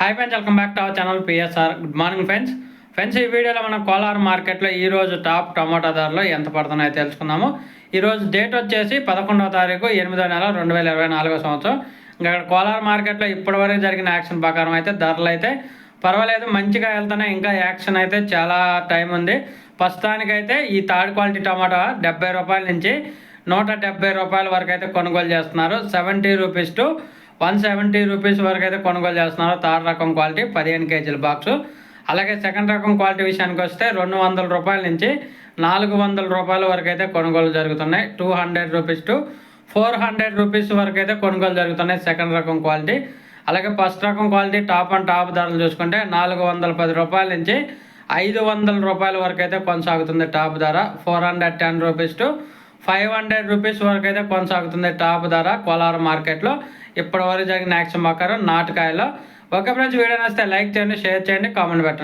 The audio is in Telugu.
Hi friends, welcome back to our channel PSR. Good morning friends ఈ వీడియోలో మనం కోలార్ మార్కెట్లో ఈరోజు టాప్ టమాటా ధరలు ఎంత పడుతున్నాయో తెలుసుకుందాము. ఈరోజు డేట్ వచ్చేసి 11వ తారీఖు 8వ నెల 2024 సంవత్సరం. ఇంకా కోలార్ మార్కెట్లో ఇప్పటివరకు జరిగిన యాక్షన్ ప్రకారం అయితే ధరలు అయితే పర్వాలేదు, మంచిగా వెళ్తున్నాయి. ఇంకా యాక్షన్ అయితే చాలా టైం ఉంది. ప్రస్తుతానికైతే ఈ థర్డ్ క్వాలిటీ టమాటా 70 రూపాయల నుంచి 170 రూపాయల వరకు అయితే కొనుగోలు చేస్తున్నారు. 70 రూపీస్ టు 170 రూపీస్ వరకు అయితే కొనుగోలు చేస్తున్నారు థర్డ్ రకం క్వాలిటీ 15 కేజీల బాక్సు. అలాగే సెకండ్ రకం క్వాలిటీ విషయానికి వస్తే 200 రూపాయల నుంచి 400 రూపాయల వరకు అయితే కొనుగోలు జరుగుతున్నాయి. 200 రూపీస్ టు 400 రూపీస్ వరకు అయితే కొనుగోలు జరుగుతున్నాయి సెకండ్ రకం క్వాలిటీ. అలాగే ఫస్ట్ రకం క్వాలిటీ టాప్ అండ్ టాప్ ధరలు చూసుకుంటే 410 రూపాయల నుంచి 500 రూపాయల వరకు అయితే కొనసాగుతుంది టాప్ ధర. 410 రూపీస్ టు 500 రూపీస్ వరకు అయితే కొనసాగుతుంది టాప్ ధర కోలార్ మార్కెట్లో ఇప్పటివరకు జరిగిన యాక్షన్ ప్రకారం నాటుకాయలో. ఓకే ఫ్రెండ్స్, వీడియో నచ్చితే లైక్ చేయండి, షేర్ చేయండి, కామెంట్ పెట్టండి.